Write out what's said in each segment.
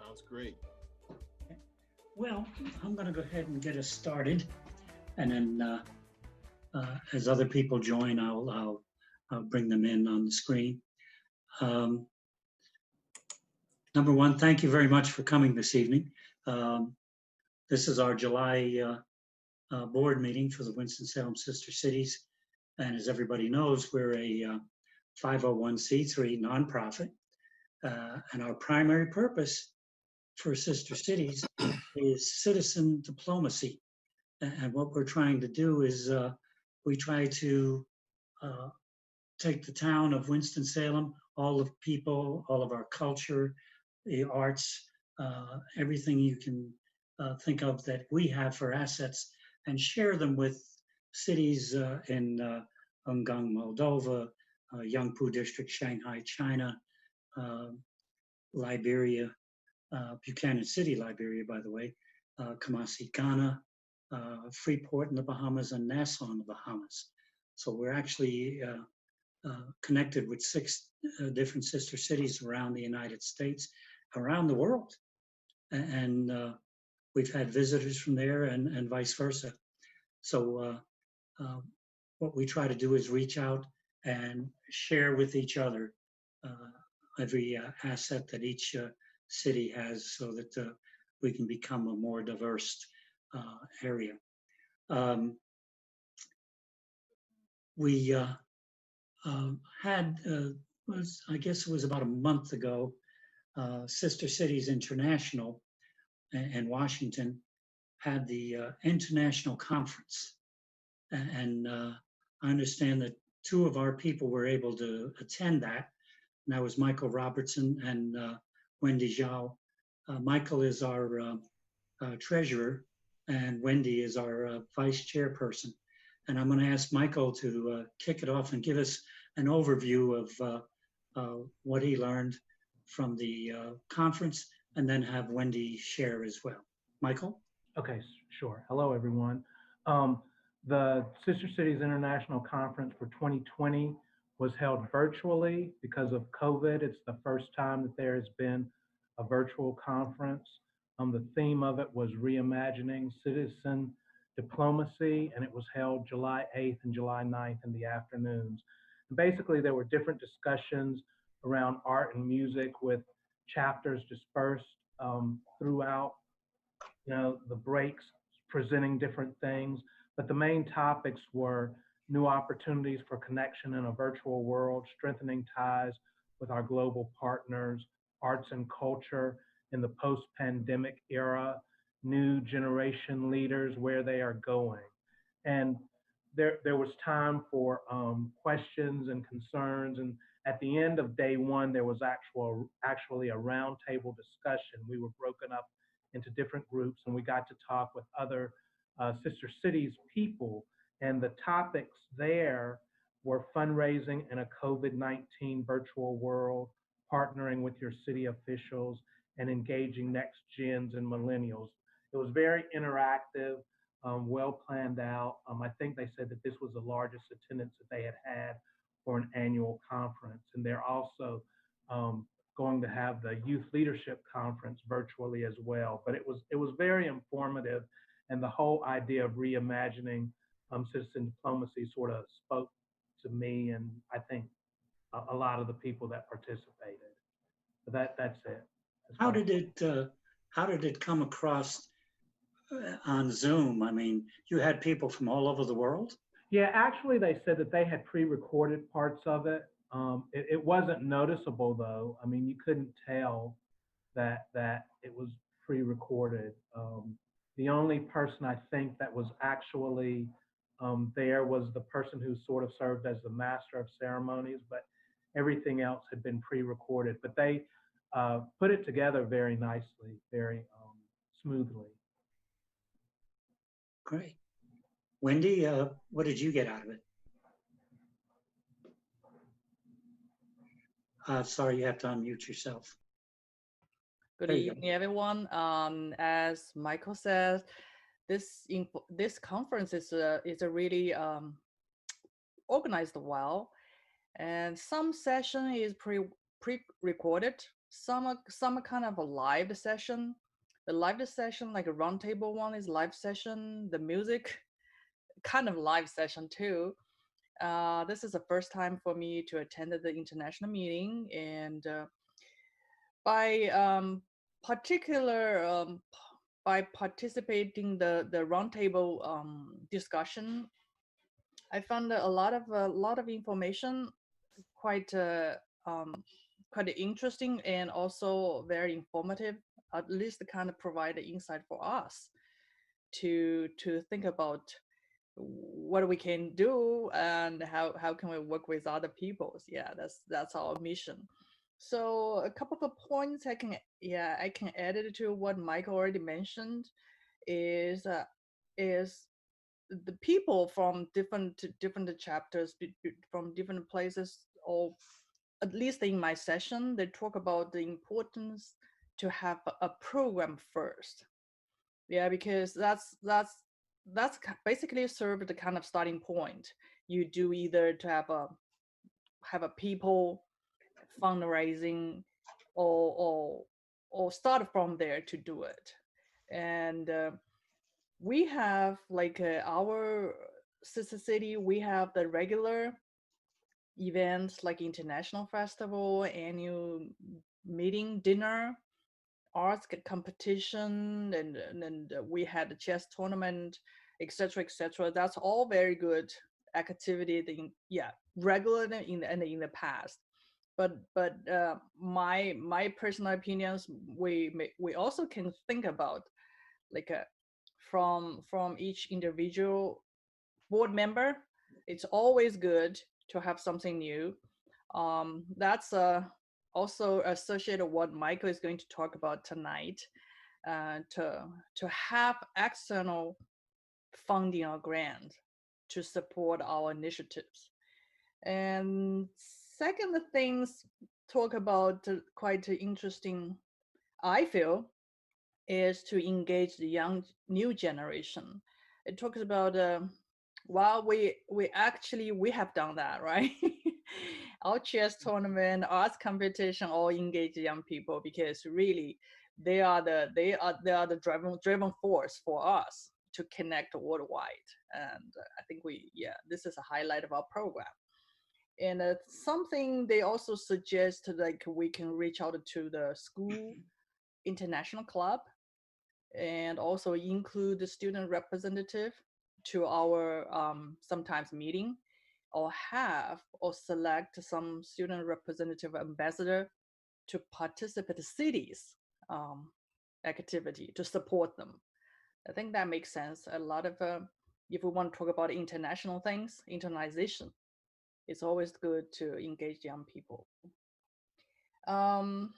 Sounds great. Well, I'm going to go ahead and get us started, and then as other people join, I'll bring them in on the screen. Um, Number one, thank you very much for coming this evening. Um, This is our July board meeting for the Winston-Salem Sister Cities. And as everybody knows, we're a 501c3 nonprofit. And our primary purpose for Sister Cities is citizen diplomacy. And what we're trying to do is we try to uh, take the town of Winston-Salem, all of people, all of our culture, the arts, everything you can think of that we have for assets, and share them with cities in Ungang, Moldova, Yangpu District, Shanghai, China, uh, Liberia, Buchanan City, Liberia, by the way, Kumasi, Ghana, Freeport in the Bahamas, and Nassau in the Bahamas. So we're actually connected with six different sister cities around the United States, around the world. And we've had visitors from there and vice versa. So what we try to do is reach out and share with each other every asset that each city has so that we can become a more diverse area. Um, we had, I guess it was about a month ago, Sister Cities International in Washington had the international conference. And I understand that two of our people were able to attend that. And that was Michael Robertson and Wendy Zhao. Michael is our treasurer, and Wendy is our vice chairperson. And I'm going to ask Michael to kick it off and give us an overview of what he learned from the conference, and then have Wendy share as well. Michael? Okay, sure. Hello, everyone. The Sister Cities International Conference for 2020 was held virtually because of COVID. It's the first time that there has been a virtual conference. The theme of it was reimagining citizen diplomacy, and it was held July 8th and July 9th in the afternoons. And basically, there were different discussions around art and music with chapters dispersed throughout the breaks, presenting different things. But the main topics were new opportunities for connection in a virtual world, strengthening ties with our global partners, arts and culture in the post-pandemic era, new generation leaders, where they are going. And there was time for questions and concerns. And at the end of day one, there was actually a roundtable discussion. We were broken up into different groups, and we got to talk with other sister cities people. And the topics there were fundraising in a COVID-19 virtual world, partnering with your city officials, and engaging next gens and millennials. It was very interactive, well planned out. I think they said that this was the largest attendance that they had for an annual conference. And they're also going to have the Youth Leadership Conference virtually as well. But it was very informative, and the whole idea of reimagining citizen diplomacy sort of spoke to me, and I think a lot of the people that participated. But that's it. How did it come across on Zoom? I mean, you had people from all over the world? Yeah, actually, they said that they had pre-recorded parts of it. It wasn't noticeable, though. I mean, you couldn't tell that it was pre-recorded. The only person I think that was actually there was the person who sort of served as the master of ceremonies, but everything else had been pre-recorded. But they put it together very nicely, very smoothly. Great. Wendy, what did you get out of it? Sorry, you have to unmute yourself. Good evening, everyone. As Michael says, this conference is a really organized well, and some session is pre-recorded, some kind of a live session. The live session, like a roundtable one, is live session. The music, kind of live session too. This is the first time for me to attend the international meeting, and by particular by participating the roundtable discussion, I found a lot of information quite quite interesting and also very informative. At least kind of provide the insight for us to think about what we can do and how can we work with other peoples. Yeah, that's our mission. So a couple of points I can add it to what Mike already mentioned is is the people from different chapters from different places, or at least in my session, they talk about the importance to have a program first. Yeah, because that's basically serve the kind of starting point. You do either to have a people fundraising, or or start from there to do it. And we have like our sister city, we have the regular events like international festival, annual meeting, dinner, arts competition, and we had a chess tournament, etc., etc. That's all very good activity. Yeah, regular in the past. But my personal opinions, we also can think about like from each individual board member. It's always good to have something new. That's also associated with what Michael is going to talk about tonight. To have external funding or grant to support our initiatives. And second things talk about quite interesting, I feel, is to engage the young new generation. It talks about while we have done that, right? Our chess tournament, arts competition, all engage young people, because really they are the driving force for us to connect worldwide. And I think this is a highlight of our program. And something they also suggest, like we can reach out to the school international club, and also include the student representative to our sometimes meeting, or have or select some student representative ambassador to participate in cities activity to support them. I think that makes sense. A lot of if we want to talk about international things, internalization, it's always good to engage young people. Um,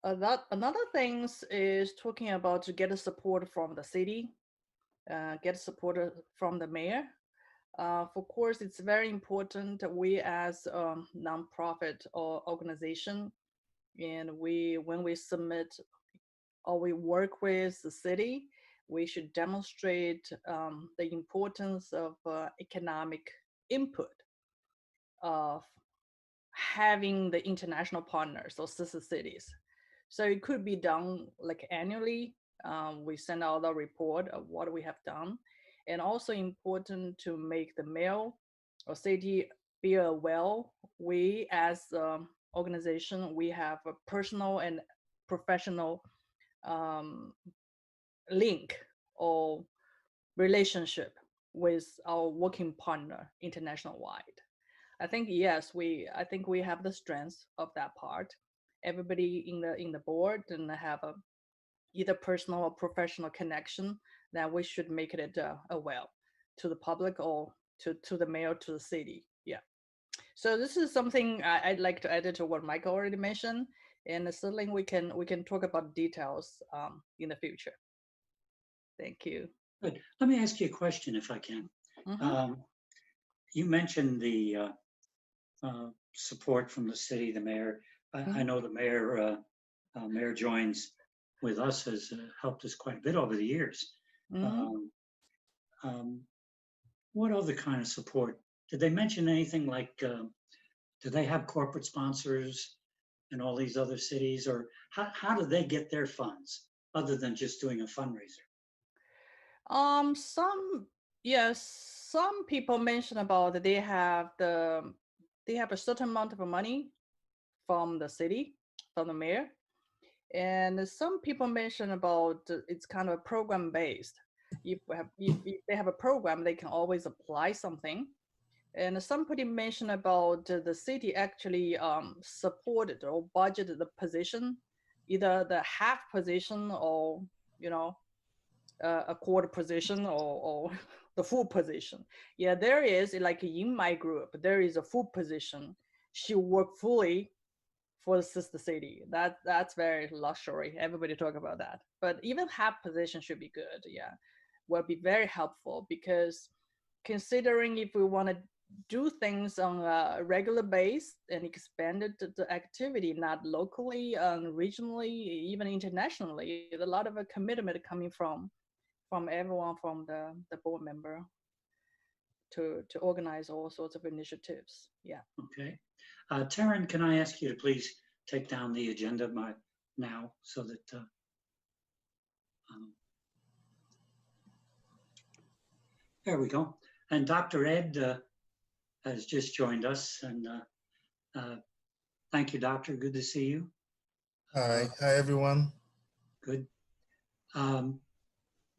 another things is talking about to get a support from the city, get support from the mayor. Of course, it's very important that we as a nonprofit or organization, and when we submit or we work with the city, we should demonstrate the importance of economic input of having the international partners or sister cities. So it could be done like annually. We send out a report of what we have done, and also important to make the mayor or city be aware. We as organization, we have a personal and professional um, link or relationship with our working partner international wide. I think yes, I think we have the strength of that part. Everybody in the board and have a either personal or professional connection, that we should make it aware to the public or to the mayor, to the city. Yeah. So this is something I'd like to add to what Michael already mentioned, and certainly we can talk about details in the future. Thank you. Good. Let me ask you a question, if I can. You mentioned the support from the city, the mayor. I know the mayor, Mayor Joins with us has helped us quite a bit over the years. What other kind of support? Did they mention anything like, do they have corporate sponsors? and all these other cities, or how do they get their funds other than just doing a fundraiser? Some yes, some people mention about they have a certain amount of money from the city, from the mayor, and some people mention about it's kind of a program based. If they have a program, they can always apply something. And somebody mentioned about the city actually supported or budgeted the position, either the half position or you know a quarter position or the full position. Yeah, there is like in my group, there is a full position. She worked fully for the sister city. That's very luxury. Everybody talk about that. But even half position should be good. Yeah, will be very helpful because considering if we want to do things on a regular base and expanded the activity, not locally, regionally, even internationally, a lot of a commitment coming from everyone from the board member to organize all sorts of initiatives. Yeah. Okay. Taryn, can I ask you to please take down the agenda now so that there we go. And Dr. Ed has just joined us, and thank you, Doctor. Good to see you. Hi everyone. Good.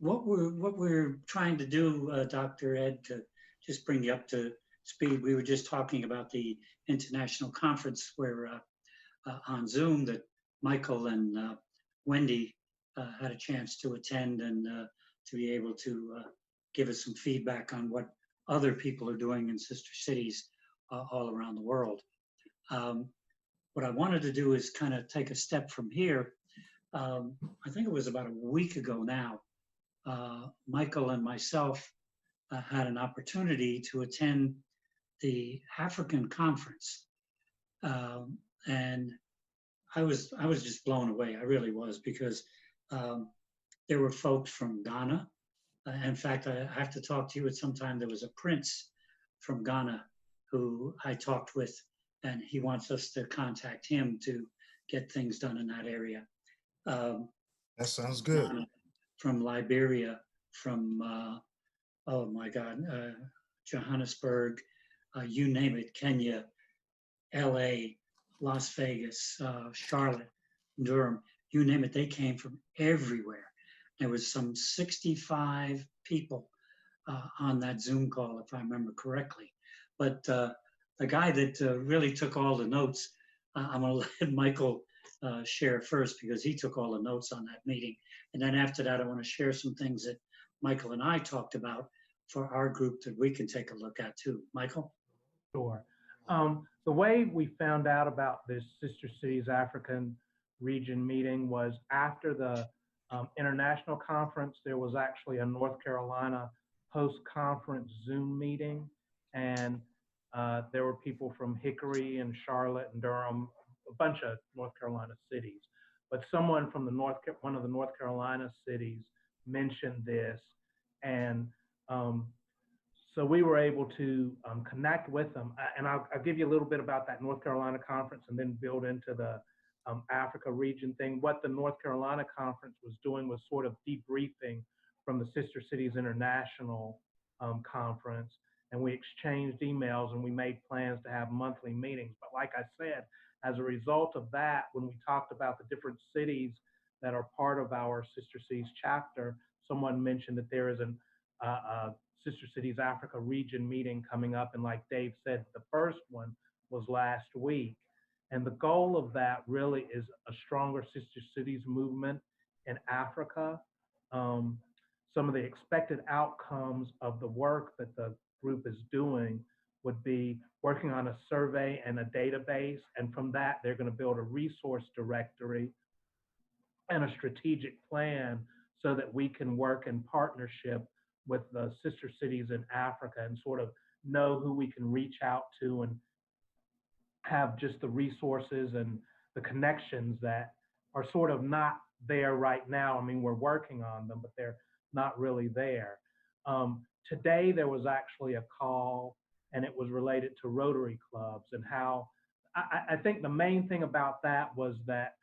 What we're trying to do, Dr. Ed, to just bring you up to speed, we were just talking about the international conference where on Zoom that Michael and Wendy had a chance to attend and to be able to give us some feedback on what other people are doing in sister cities all around the world. What I wanted to do is kind of take a step from here. I think it was about a week ago now, Michael and myself had an opportunity to attend the African conference. And I was just blown away. I really was, because there were folks from Ghana. In fact, I have to talk to you at some time. There was a prince from Ghana who I talked with, and he wants us to contact him to get things done in that area. That sounds good. From Liberia, from, oh my God, Johannesburg, you name it, Kenya, LA, Las Vegas, Charlotte, Durham, you name it, they came from everywhere. There was some 65 people on that Zoom call, if I remember correctly. But the guy that really took all the notes, I'm gonna let Michael share first, because he took all the notes on that meeting. And then after that, I wanna share some things that Michael and I talked about for our group that we can take a look at too. Michael? Sure. The way we found out about this Sister Cities African region meeting was after the international conference. There was actually a North Carolina post-conference Zoom meeting, and there were people from Hickory and Charlotte and Durham, a bunch of North Carolina cities. But someone from one of the North Carolina cities mentioned this, and so we were able to connect with them. And I'll give you a little bit about that North Carolina conference and then build into the Africa region thing. What the North Carolina conference was doing was sort of debriefing from the Sister Cities International conference. And we exchanged emails and we made plans to have monthly meetings. But like I said, as a result of that, when we talked about the different cities that are part of our Sister Cities chapter, someone mentioned that there is a Sister Cities Africa region meeting coming up. And like Dave said, the first one was last week. And the goal of that really is a stronger Sister Cities movement in Africa. Some of the expected outcomes of the work that the group is doing would be working on a survey and a database. And from that, they're going to build a resource directory and a strategic plan so that we can work in partnership with the sister cities in Africa and sort of know who we can reach out to and have just the resources and the connections that are sort of not there right now. I mean, we're working on them, but they're not really there. Today, there was actually a call, and it was related to Rotary clubs and how I think the main thing about that was that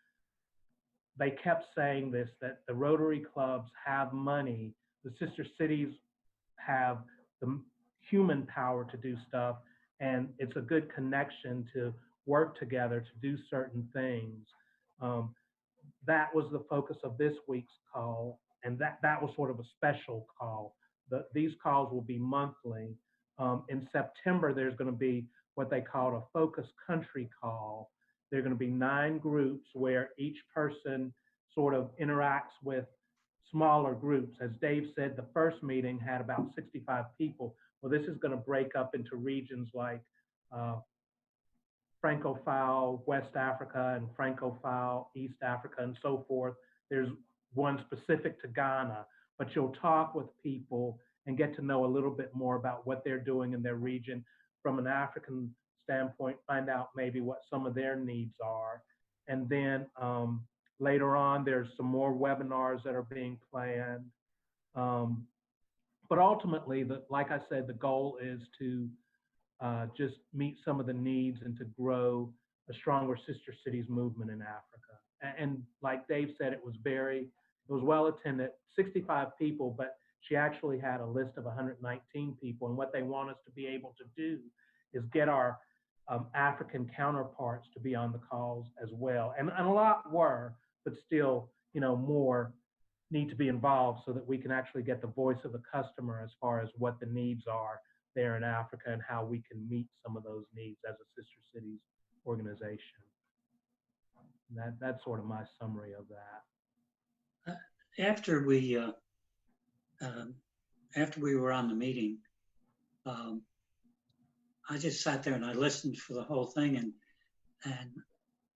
they kept saying this, that the Rotary clubs have money, the sister cities have the human power to do stuff, and it's a good connection to work together to do certain things. Um, that was the focus of this week's call, and that was sort of a special call. These calls will be monthly. In September, there's going to be what they call a focus country call. There are going to be 9 groups where each person sort of interacts with smaller groups. As Dave said, the first meeting had about 65 people. Well, this is going to break up into regions like Francophile West Africa and Francophile East Africa and so forth. There's one specific to Ghana, but you'll talk with people and get to know a little bit more about what they're doing in their region from an African standpoint, find out maybe what some of their needs are. And then later on, there's some more webinars that are being planned. But ultimately, like I said, the goal is to just meet some of the needs and to grow a stronger sister cities movement in Africa. And like Dave said, it was well attended, 65 people, but she actually had a list of 119 people. And what they want us to be able to do is get our African counterparts to be on the calls as well. And a lot were, but still, more need to be involved so that we can actually get the voice of the customer as far as what the needs are there in Africa and how we can meet some of those needs as a Sister Cities organization. That's sort of my summary of that. After we were on the meeting, I just sat there and I listened for the whole thing, and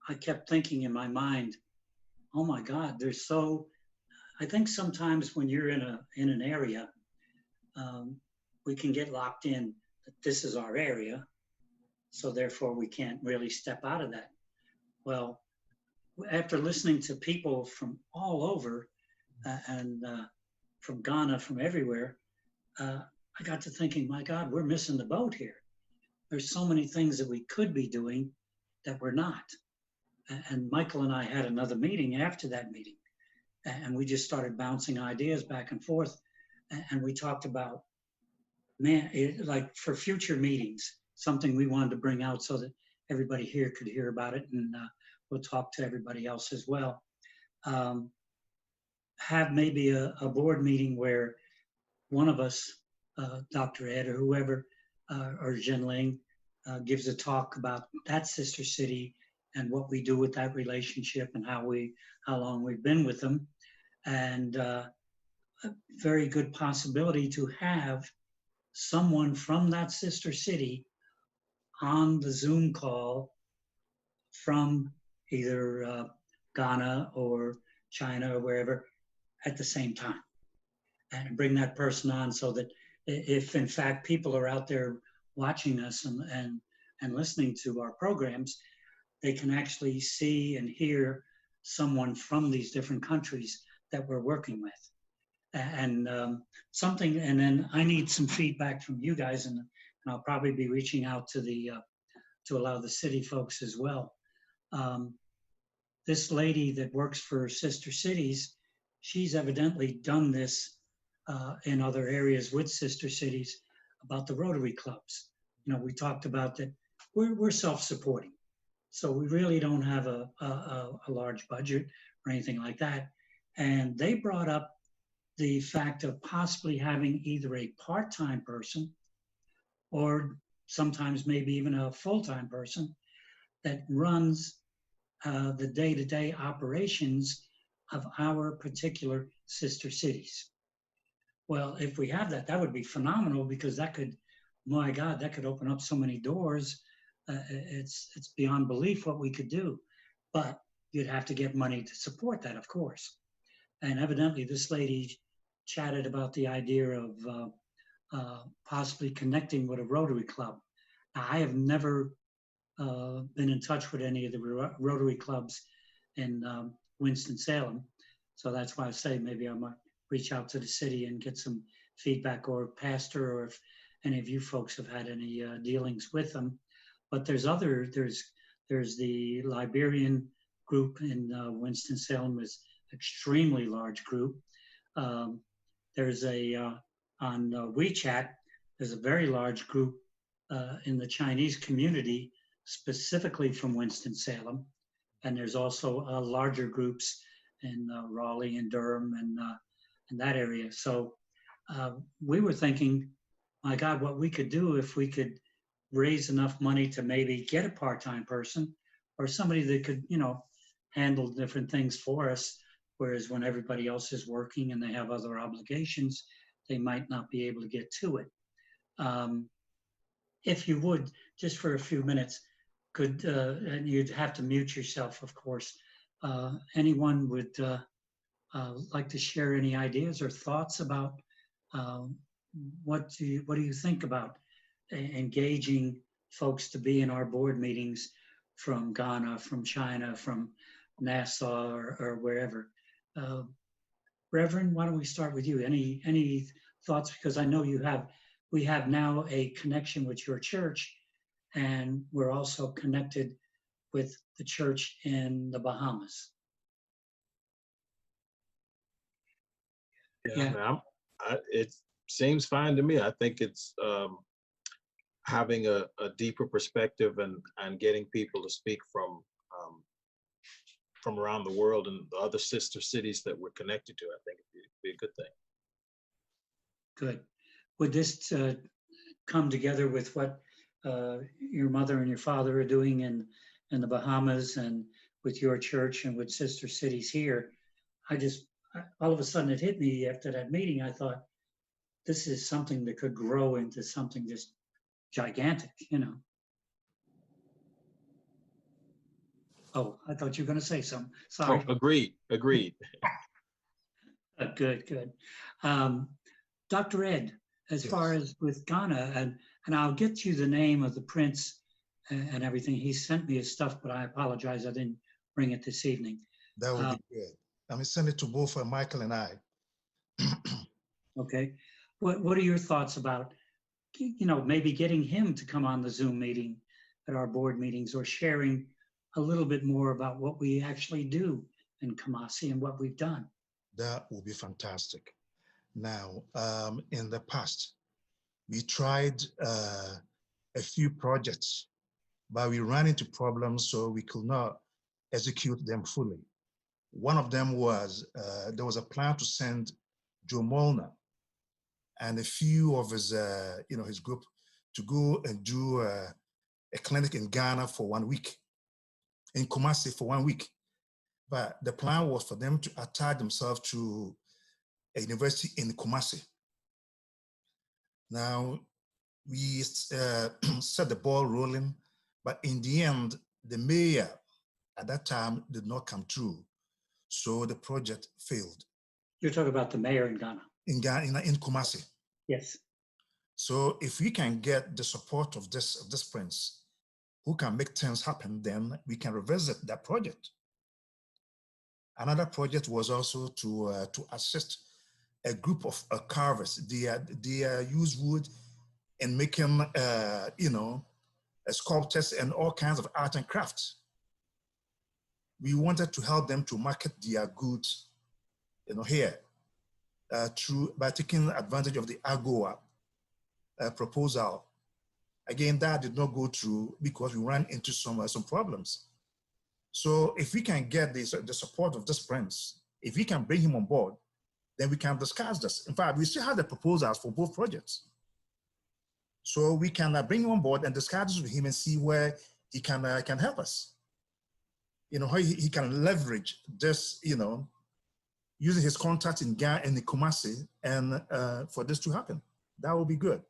I kept thinking in my mind, oh my God, I think sometimes when you're in an area, we can get locked in that this is our area, so therefore we can't really step out of that. Well, after listening to people from all over and from Ghana, from everywhere, I got to thinking, my God, we're missing the boat here. There's so many things that we could be doing that we're not. And Michael and I had another meeting after that meeting, and we just started bouncing ideas back and forth. And we talked about, like for future meetings, something we wanted to bring out so that everybody here could hear about it, and we'll talk to everybody else as well. Have maybe a board meeting where one of us, Dr. Ed or whoever, or Jen Ling, gives a talk about that sister city and what we do with that relationship and how long we've been with them. And a very good possibility to have someone from that sister city on the Zoom call from either Ghana or China or wherever at the same time, and bring that person on so that if in fact people are out there watching us and listening to our programs, they can actually see and hear someone from these different countries that we're working with. And and then I need some feedback from you guys, and I'll probably be reaching out to to allow the city folks as well. This lady that works for Sister Cities, she's evidently done this in other areas with Sister Cities about the Rotary clubs. We talked about that we're self-supporting, so we really don't have a large budget or anything like that. And they brought up the fact of possibly having either a part-time person or sometimes maybe even a full-time person that runs the day-to-day operations of our particular sister cities. Well, if we have that, that would be phenomenal, because that could, my God, that could open up so many doors. It's beyond belief what we could do, but you'd have to get money to support that, of course. And evidently this lady chatted about the idea of possibly connecting with a Rotary club. Now, I have never been in touch with any of the Rotary clubs in Winston-Salem. So that's why I say maybe I might reach out to the city and get some feedback, or pastor, or if any of you folks have had any dealings with them. But there's There's the Liberian group in Winston-Salem, is extremely large group. There's on WeChat, there's a very large group in the Chinese community, specifically from Winston-Salem. And there's also larger groups in Raleigh and Durham and that area. So we were thinking, my God, what we could do if we could raise enough money to maybe get a part-time person or somebody that could, handle different things for us. Whereas when everybody else is working and they have other obligations, they might not be able to get to it. If you would, just for a few minutes, could, and you'd have to mute yourself, of course. Anyone would like to share any ideas or thoughts about what do you think about engaging folks to be in our board meetings from Ghana, from China, from Nassau, or wherever? Reverend, why don't we start with you? Any thoughts? Because I know we have now a connection with your church, and we're also connected with the church in the Bahamas. Yeah. It seems fine to me. I think it's having a deeper perspective and getting people to speak from around the world and the other sister cities that we're connected to. I think it'd be a good thing. Good. Would this come together with what your mother and your father are doing in the Bahamas and with your church and with sister cities here? All of a sudden it hit me after that meeting. I thought, this is something that could grow into something just gigantic, Oh, I thought you were going to say something. Sorry. Oh, agreed. Good. Dr. Ed, as Yes. far as with Ghana, and I'll get you the name of the prince and everything. He sent me his stuff, but I apologize, I didn't bring it this evening. That would be good. I mean, send it to both Michael and I. Okay. What are your thoughts about, maybe getting him to come on the Zoom meeting at our board meetings, or sharing a little bit more about what we actually do in Kumasi and what we've done? That would be fantastic. Now, in the past, we tried a few projects, but we ran into problems, so we could not execute them fully. One of them was, there was a plan to send Joe Molnar and a few of his, his group to go and do a clinic in Ghana for 1 week, in Kumasi for 1 week. But the plan was for them to attach themselves to a university in Kumasi. Now, we set the ball rolling, but in the end, the mayor at that time did not come through. So the project failed. You're talking about the mayor in Ghana? In Ghana, in Kumasi. Yes. So if we can get the support of this prince, who can make things happen, then we can revisit that project. Another project was also to assist a group of carvers. They use wood in making, sculptures and all kinds of art and crafts. We wanted to help them to market their goods, here, by taking advantage of the AGOA proposal. Again, that did not go through because we ran into some problems. So if we can get the support of this prince, if we can bring him on board, then we can discuss this. In fact, we still have the proposals for both projects. So we can bring him on board and discuss this with him and see where he can help us. How he can leverage this, using his contacts in Ghana and in Kumasi, and for this to happen. That would be good.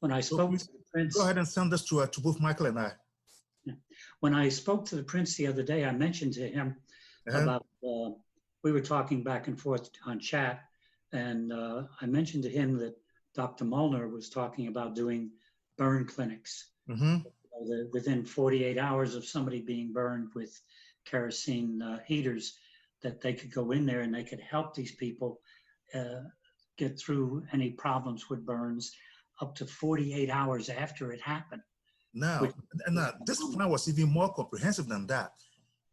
When I spoke to the prince, go ahead and send this to both Michael and I. When I spoke to the prince the other day, I mentioned to him about, we were talking back and forth on chat, and I mentioned to him that Dr. Molnar was talking about doing burn clinics. Within 48 hours of somebody being burned with kerosene heaters, that they could go in there and they could help these people get through any problems with burns up to 48 hours after it happened. Now, Which- this plan was even more comprehensive than that.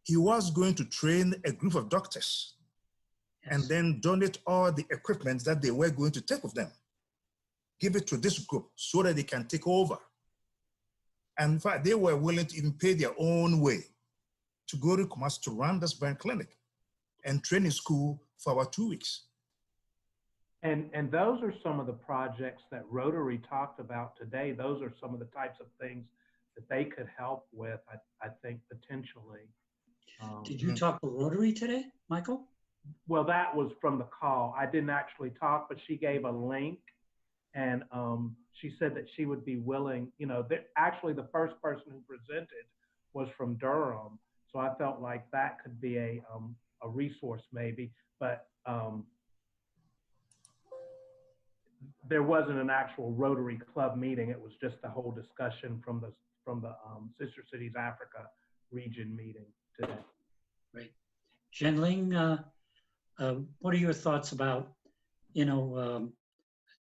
He was going to train a group of doctors and Yes. then donate all the equipment that they were going to take with them, give it to this group so that they can take over. And in fact, they were willing to even pay their own way to go to Kumasi to run this burn clinic and training school for about 2 weeks. And those are some of the projects that Rotary talked about today. Those are some of the types of things that they could help with, I think, potentially. Did you talk to Rotary today, Michael? Well, that was from the call. I didn't actually talk, but she gave a link, and she said that she would be willing, you know, actually the first person who presented was from Durham. So I felt like that could be a resource maybe, but there wasn't an actual Rotary Club meeting. It was just a whole discussion from the Sister Cities Africa region meeting today. Right. Zhenling, what are your thoughts about, you know,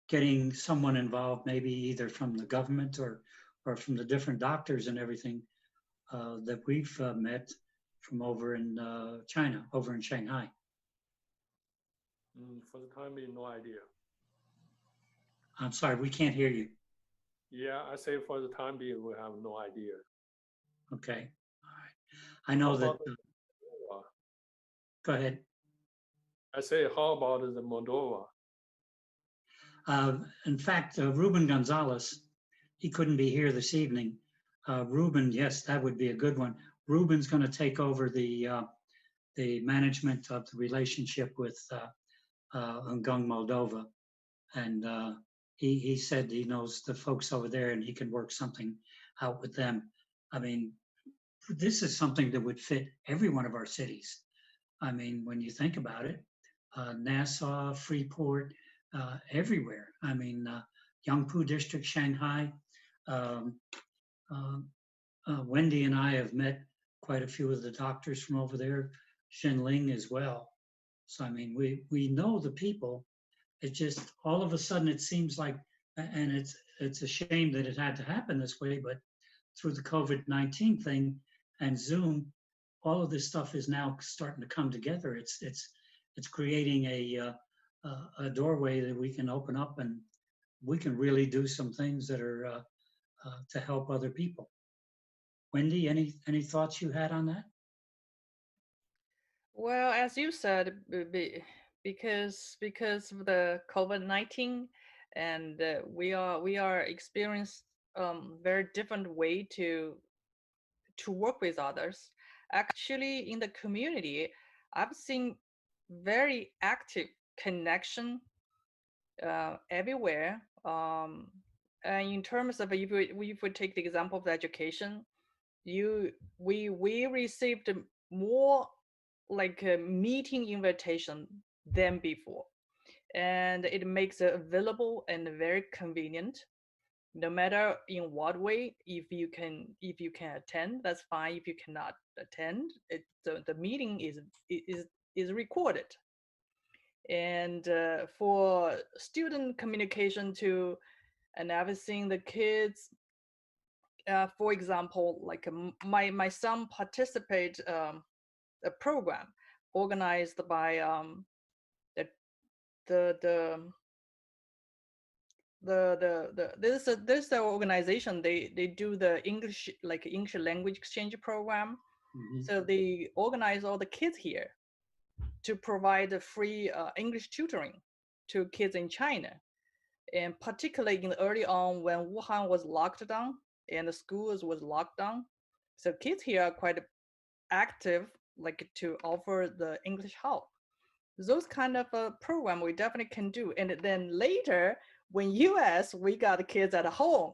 getting someone involved, maybe either from the government or from the different doctors and everything that we've met from over in China, over in Shanghai? For the time being, no idea. I'm sorry, we can't hear you. Yeah, I say for the time being, we have no idea. Okay. All right. I know that. Go ahead. I say, how about the Moldova? In fact, Ruben Gonzalez, he couldn't be here this evening. Ruben, yes, that would be a good one. Ruben's going to take over the management of the relationship with Ngung, Moldova, and he said he knows the folks over there and he can work something out with them. I mean, this is something that would fit every one of our cities. I mean, when you think about it, Nassau, Freeport, everywhere. I mean, Yangpu District, Shanghai. Wendy and I have met quite a few of the doctors from over there, Shenling as well. So, I mean, we know the people. It just, all of a sudden, it seems like, and it's a shame that it had to happen this way, but through the COVID-19 thing and Zoom, all of this stuff is now starting to come together. It's creating a doorway that we can open up and we can really do some things that are to help other people. Wendy, any thoughts you had on that? Well, as you said, because of the COVID-19, and we are experienced very different way to work with others. Actually, in the community, I've seen very active connection everywhere. And in terms of if we take the example of the education, we received more like a meeting invitation than before, and it makes it available and very convenient. No matter in what way, if you can attend, that's fine. If you cannot attend, the meeting is recorded. And for student communication too, and I've seen the kids. For example, like my son participate a program organized by there's an organization, they do the English language exchange program. Mhm. So they organize all the kids here to provide free English tutoring to kids in China, and particularly in early on when Wuhan was locked down and the schools was locked down. So kids here are quite active, like to offer the English help. Those kind of a program we definitely can do. And then later, when US, we got the kids at home,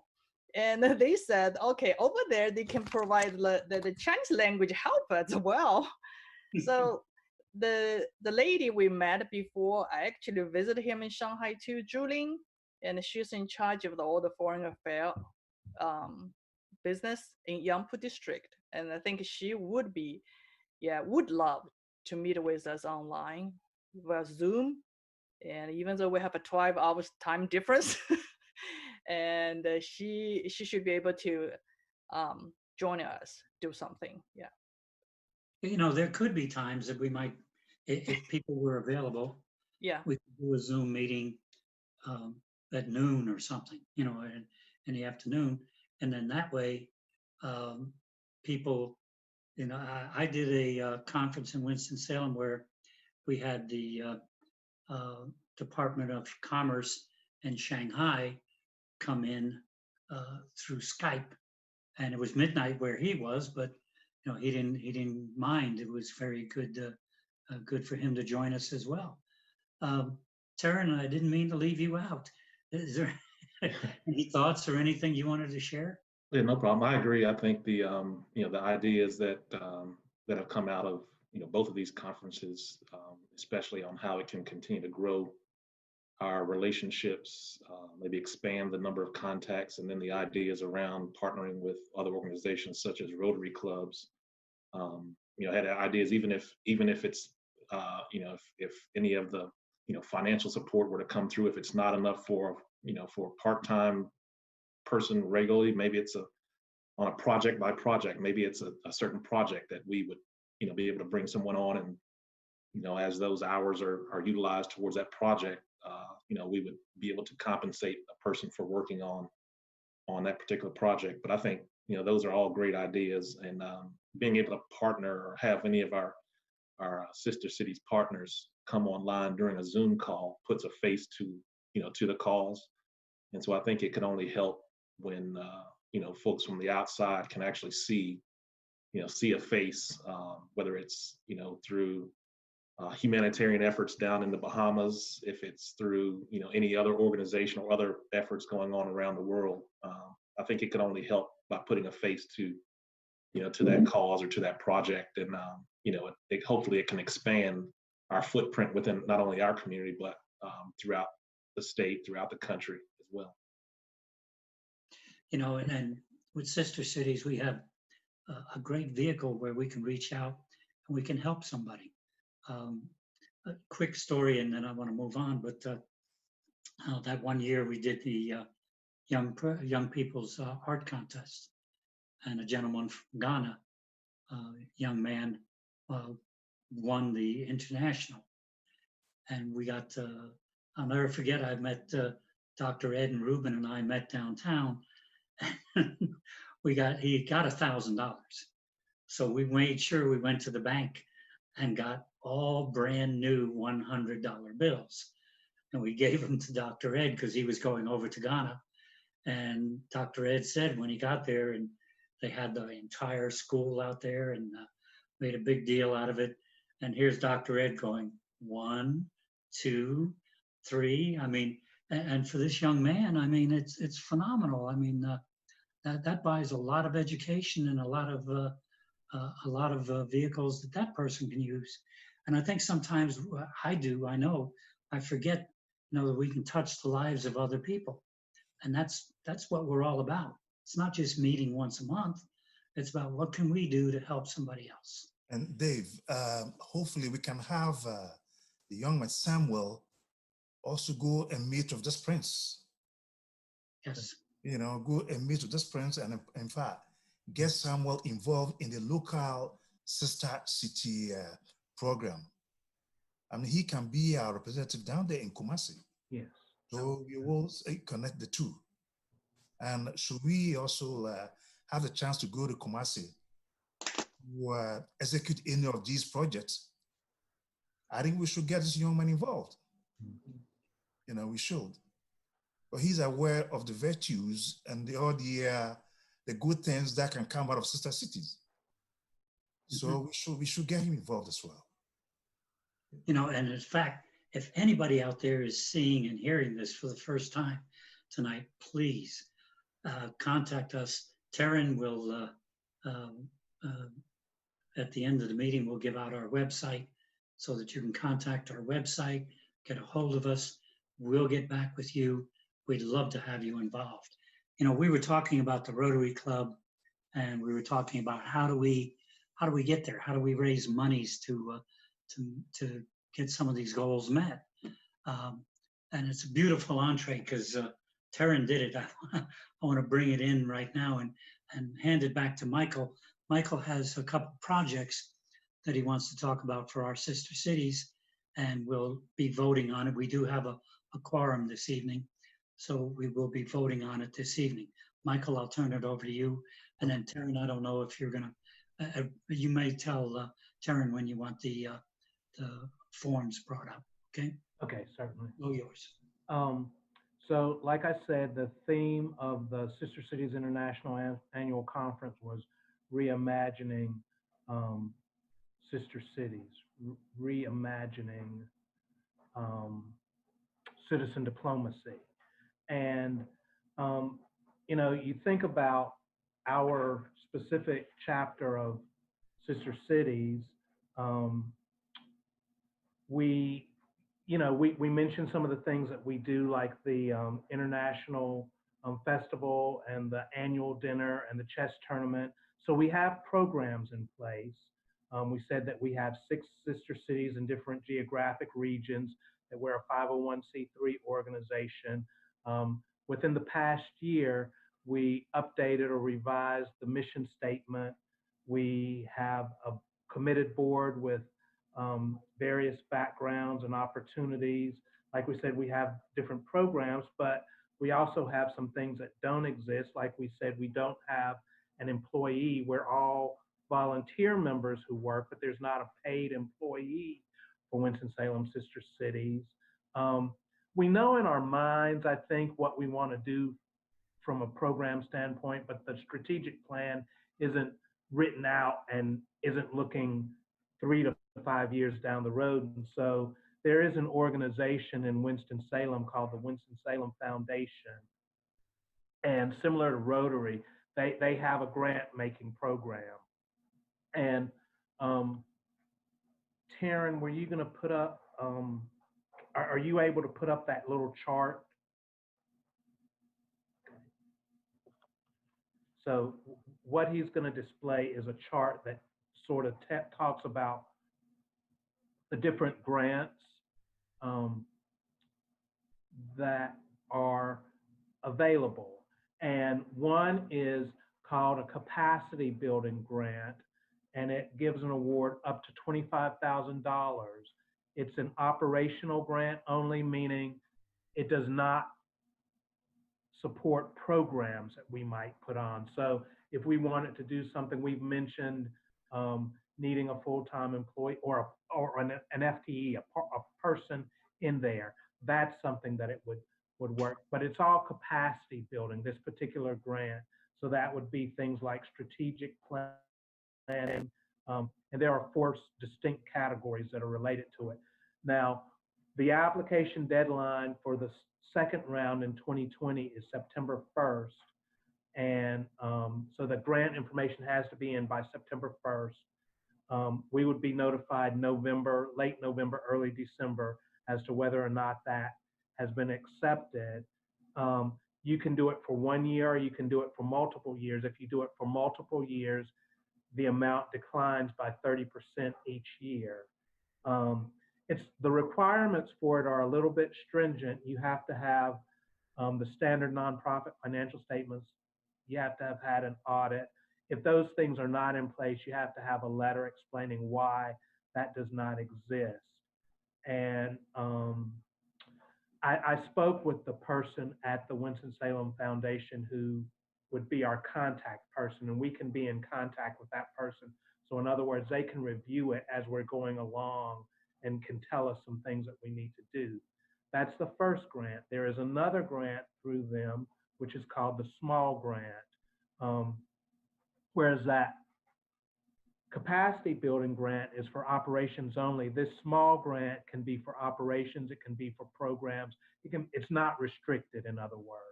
and they said, okay, over there they can provide the Chinese language help as well. So the lady we met before, I actually visited him in Shanghai too, Juling, and she's in charge of all the foreign affairs business in Yangpu district. And I think she would love to meet with us online via Zoom. And even though we have a 12 hours time difference, and she should be able to join us, do something. Yeah. You know, there could be times that we might, if people were available, Yeah. we could do a Zoom meeting um, at noon or something, you know, in the afternoon. And then that way, people, you know, I did a conference in Winston-Salem where we had the Department of Commerce in Shanghai come in through Skype, and it was midnight where he was, but you know, he didn't mind. It was very good, good for him to join us as well. Taryn, I didn't mean to leave you out. Is there any thoughts or anything you wanted to share? Yeah, no problem. I agree. I think the you know, the ideas that that have come out of, you know, both of these conferences, especially on how it can continue to grow our relationships, maybe expand the number of contacts, and then the ideas around partnering with other organizations such as Rotary clubs. You know, had ideas even if it's you know, if any of the, you know, financial support were to come through, if it's not enough for, you know, for a part-time person regularly, maybe it's on a project by project, maybe it's a certain project that we would, you know, be able to bring someone on, and you know, as those hours are utilized towards that project, you know, we would be able to compensate a person for working on that particular project. But I think, you know, those are all great ideas, and being able to partner or have any of our sister cities partners come online during a Zoom call puts a face to, you know, to the cause. And so I think it can only help when you know, folks from the outside can actually see, you know, see a face, whether it's, you know, through humanitarian efforts down in the Bahamas, if it's through, you know, any other organization or other efforts going on around the world. I think it can only help by putting a face to, you know, to that cause or to that project, and you know, hopefully it can expand our footprint within not only our community but throughout the state, throughout the country as well. You know, and with Sister Cities, we have a great vehicle where we can reach out and we can help somebody. A quick story, and then I want to move on. But that one year we did the young people's art contest, and a gentleman from Ghana, young man, won the international, and we got. I'll never forget. I met Dr. Ed and Ruben, and I met downtown. He got $1,000. So we made sure we went to the bank and got all brand new $100 bills. And we gave them to Dr. Ed because he was going over to Ghana. And Dr. Ed said when he got there, and they had the entire school out there and made a big deal out of it. And here's Dr. Ed going 1, 2, 3. I mean, and for this young man, I mean, it's phenomenal. I mean, that buys a lot of education and a lot of vehicles that person can use. And I think sometimes I know, I forget, you know, that we can touch the lives of other people. And that's what we're all about. It's not just meeting once a month. It's about what can we do to help somebody else. And Dave, hopefully we can have the young man Samuel also go and meet with this prince. Yes. You know, go and meet with this prince, and in fact, get Samuel involved in the local sister city program. I mean, he can be our representative down there in Kumasi. Yes. So we will connect the two. And should we also have the chance to go to Kumasi to execute any of these projects, I think we should get this young man involved. Mm-hmm. You know, we should. But he's aware of the virtues and all the good things that can come out of sister cities. Mm-hmm. So we should get him involved as well. You know, and in fact, if anybody out there is seeing and hearing this for the first time tonight, please contact us. Taryn will, at the end of the meeting, we'll give out our website so that you can contact our website, get a hold of us. We'll get back with you. We'd love to have you involved. You know, we were talking about the Rotary Club, and we were talking about how do we get there? How do we raise monies to get some of these goals met? And it's a beautiful entree because Taryn did it. I want to bring it in right now and hand it back to Michael. Michael has a couple projects that he wants to talk about for our sister cities, and we'll be voting on it. We do have a quorum this evening, so we will be voting on it this evening. Michael, I'll turn it over to you. And then Taryn, I don't know if you're gonna, you may tell Taryn when you want the forms brought up, okay? Okay, certainly. All yours. So like I said, the theme of the Sister Cities International Annual Conference was reimagining sister cities, reimagining citizen diplomacy. And, you know, you think about our specific chapter of Sister Cities, we mentioned some of the things that we do, like the international festival and the annual dinner and the chess tournament. So we have programs in place. We said that we have 6 sister cities in different geographic regions, that we're a 501c3 organization. Within the past year, we updated or revised the mission statement. We have a committed board with various backgrounds and opportunities. Like we said, we have different programs, but we also have some things that don't exist. Like we said, we don't have an employee. We're all volunteer members who work, but there's not a paid employee for Winston-Salem Sister Cities. We know in our minds, I think, what we want to do from a program standpoint, but the strategic plan isn't written out and isn't looking 3 to 5 years down the road. And so there is an organization in Winston-Salem called the Winston-Salem Foundation. And similar to Rotary, they have a grant making program. And Taryn, were you going to put up, are you able to put up that little chart? So what he's going to display is a chart that sort of talks about the different grants that are available. And one is called a capacity building grant, and it gives an award up to $25,000. It's an operational grant only, meaning it does not support programs that we might put on. So if we wanted to do something, we've mentioned needing a full-time employee or an FTE, a person in there. That's something that it would work. But it's all capacity building, this particular grant. So that would be things like strategic planning, and there are 4 distinct categories that are related to it. Now, the application deadline for the second round in 2020 is September 1st. And so the grant information has to be in by September 1st. We would be notified late November, early December as to whether or not that has been accepted. You can do it for 1 year, or you can do it for multiple years. If you do it for multiple years, the amount declines by 30% each year. The requirements for it are a little bit stringent. You have to have the standard nonprofit financial statements. You have to have had an audit. If those things are not in place, you have to have a letter explaining why that does not exist. And I spoke with the person at the Winston-Salem Foundation who would be our contact person, and we can be in contact with that person. So in other words, they can review it as we're going along and can tell us some things that we need to do. That's the first grant. There is another grant through them, which is called the small grant. Whereas that capacity building grant is for operations only. This small grant can be for operations, it can be for programs. It's not restricted, in other words.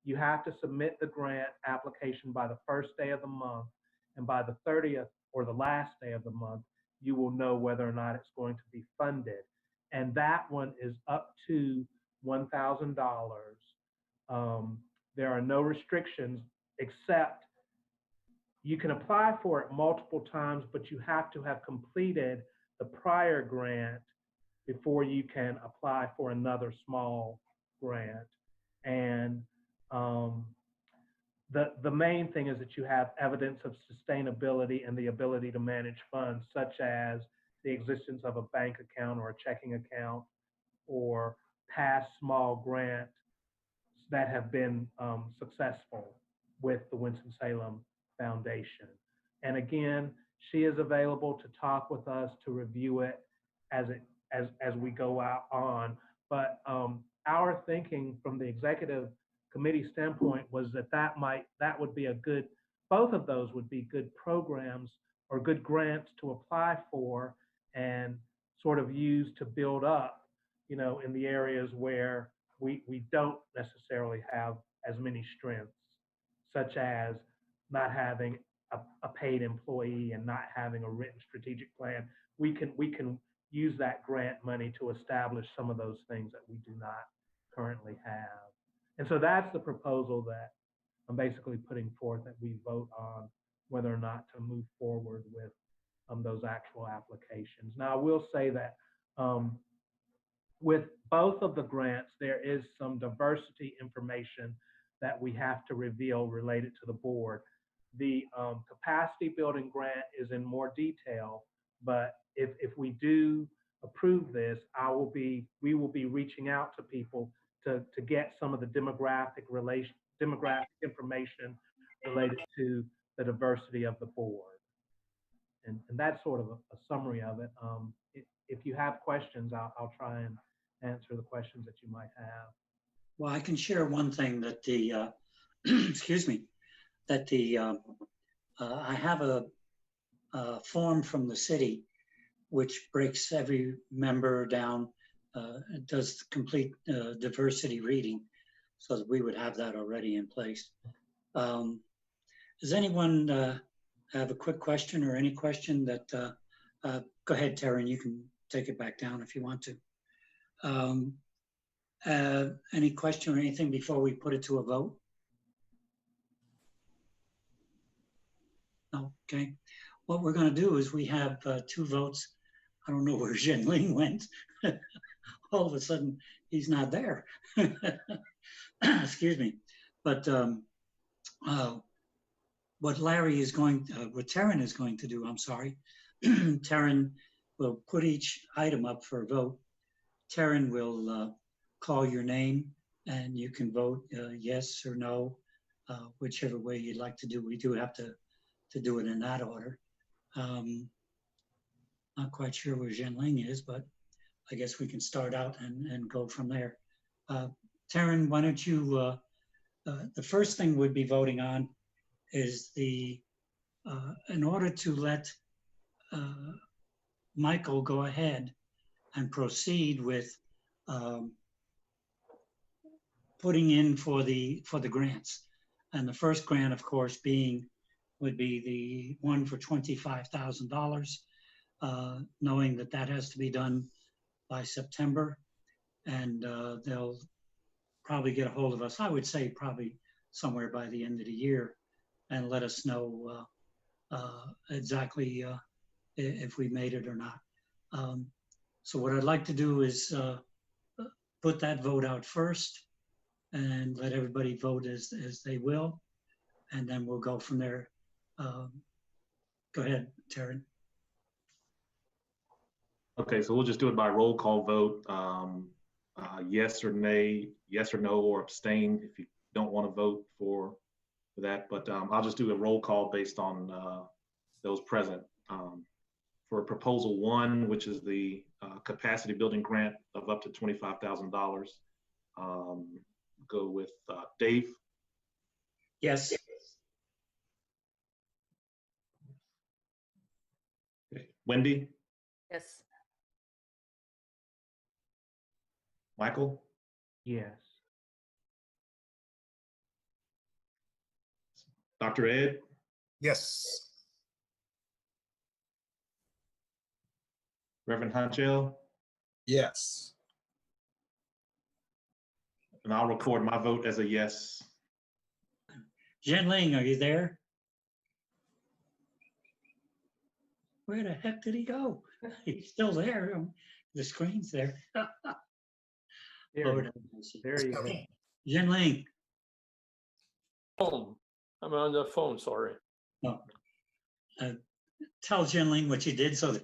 You have to submit the grant application by the first day of the month, and by the 30th or the last day of the month, you will know whether or not it's going to be funded. And that one is up to $1,000. There are no restrictions, except you can apply for it multiple times, but you have to have completed the prior grant before you can apply for another small grant. And the main thing is that you have evidence of sustainability and the ability to manage funds, such as the existence of a bank account or a checking account, or past small grants that have been successful with the Winston-Salem Foundation. And again, she is available to talk with us, to review it as we go out on. But our thinking from the executive committee standpoint was that would be a good, both of those would be good programs or good grants to apply for and sort of use to build up, in the areas where we don't necessarily have as many strengths, such as not having a paid employee and not having a written strategic plan. We can use that grant money to establish some of those things that we do not currently have. And so that's the proposal that I'm basically putting forth, that we vote on whether or not to move forward with those actual applications. Now, I will say that with both of the grants, there is some diversity information that we have to reveal related to the board. The capacity building grant is in more detail, but if we do approve this, we will be reaching out to people to get some of the demographic information related to the diversity of the board. And that's sort of a summary of it. If you have questions, I'll try and answer the questions that you might have. Well, I can share one thing that the, excuse me, that the, I have a form from the city which breaks every member down, does complete diversity reading, so that we would have that already in place. Does anyone have a quick question or any question that, go ahead, Taryn, you can take it back down if you want to. Any question or anything before we put it to a vote? No, okay. What we're going to do is we have 2 votes. I don't know where Zhen Ling went. All of a sudden, he's not there. Excuse me. But what Larry is going, what Taryn is going to do, I'm sorry, Taryn will put each item up for a vote. Taryn will call your name and you can vote yes or no, whichever way you'd like to do. We do have to do it in that order. Not quite sure where Zhen Ling is, but I guess we can start out and go from there. Taryn, why don't you, the first thing we'd be voting on is in order to let Michael go ahead and proceed with putting in for the grants. And the first grant, of course, would be the one for $25,000, knowing that has to be done by September. And they'll probably get a hold of us, I would say probably somewhere by the end of the year, and let us know exactly if we made it or not. So what I'd like to do is put that vote out first and let everybody vote as they will, and then we'll go from there. Go ahead, Taryn. Okay, so we'll just do it by roll call vote. Yes or nay, yes or no, or abstain if you don't want to vote for that. But I'll just do a roll call based on those present. For proposal 1, which is the capacity building grant of up to $25,000, go with Dave. Yes. Okay. Wendy. Yes. Michael. Yes. Dr. Ed. Yes. Reverend Hanchel. Yes. And I'll record my vote as a yes. Zhen Ling, are you there? Where the heck did he go? He's still there. The screen's there. There Lord you have mercy. There you go. Zhen Ling. Oh, I'm on the phone, sorry. No. Tell Jen Ling what you did so that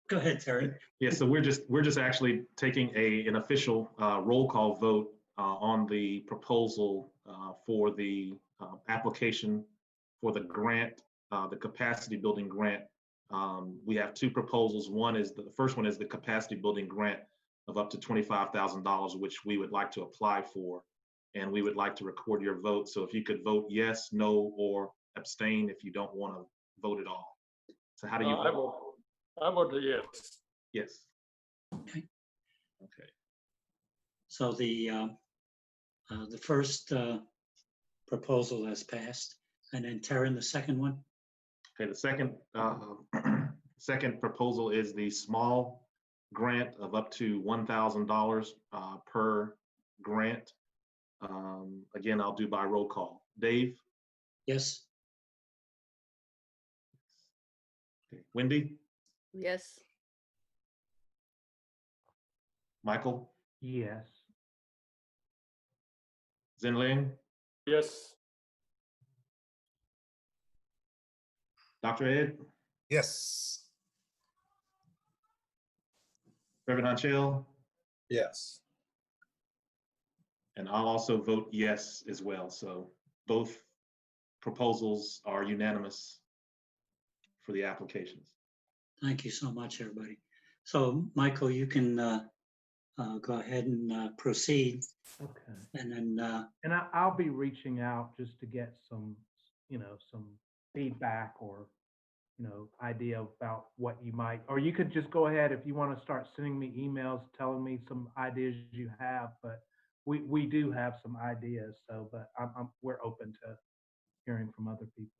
go ahead, Terry. Yeah, so we're just actually taking an official roll call vote on the proposal for the application for the grant, the capacity building grant. We have two proposals. One is the first one is the capacity building grant of up to $25,000, which we would like to apply for, and we would like to record your vote. So if you could vote yes, no, or abstain if you don't want to vote at all. So how do you vote? I vote yes. Yes. Okay. Okay. So the first proposal has passed, and then Terry, the second one. Okay, the second second proposal is the small grant of up to $1,000 per grant. Again, I'll do by roll call. Dave? Yes. Okay. Wendy? Yes. Michael? Yes. Zenling? Yes. Dr. Ed? Yes. Reverend Hanchel? Yes. And I'll also vote yes as well. So both proposals are unanimous for the applications. Thank you so much, everybody. So, Michael, you can go ahead and proceed, Okay. and then And I'll be reaching out just to get some, some feedback or, idea about what you might, or you could just go ahead if you want to start sending me emails telling me some ideas you have, but we do have some ideas. So, but we're open to hearing from other people,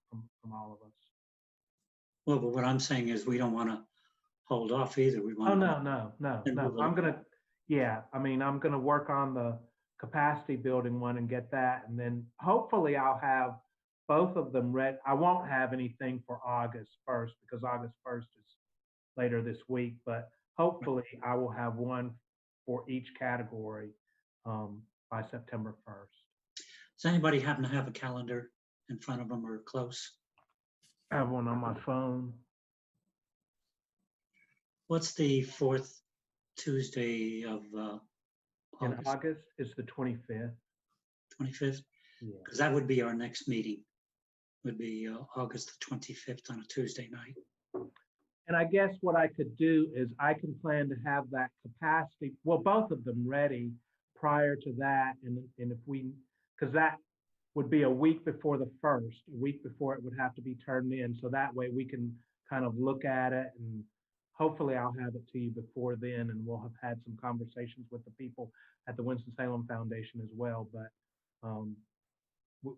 from all of us. well, but what I'm saying is we don't want to hold off either. We want Oh, to. no. I'm gonna work on the capacity building one and get that. And then hopefully I'll have both of them ready. I won't have anything for August 1st because August 1st is later this week, but hopefully I will have one for each category by September 1st. Does anybody happen to have a calendar in front of them or close? I have one on my phone. What's the fourth Tuesday of In August? August is the 25th. 25th? Yeah. Because that would be our next meeting. Would be August the 25th on a Tuesday night. And I guess what I could do is I can plan to have that capacity, well, both of them ready prior to that. And if we, because that would be a week before the 1st, a week before it would have to be turned in. So that way we can kind of look at it, and hopefully I'll have it to you before then, and we'll have had some conversations with the people at the Winston-Salem Foundation as well. But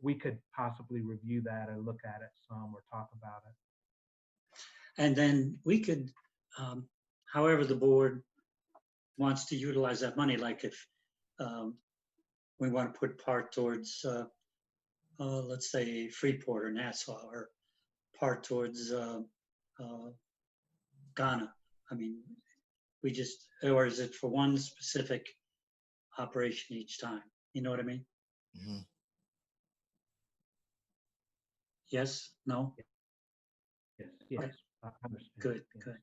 we could possibly review that and look at it some or talk about it. And then we could, however the board wants to utilize that money, like if we want to put part towards, let's say Freeport or Nassau, or part towards Ghana. I mean, we just, or is it for one specific operation each time? You know what I mean? Mm-hmm. Yes, no? Yes, Okay. I understand. Good, Yes. good.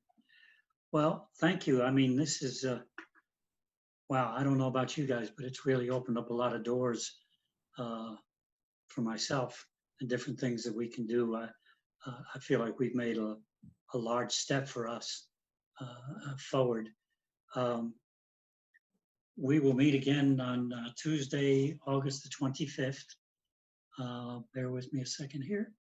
Well, thank you. I mean, this is, wow, I don't know about you guys, but it's really opened up a lot of doors for myself and different things that we can do. I feel like we've made a large step for us forward. We will meet again on Tuesday, August the 25th. Bear with me a second here.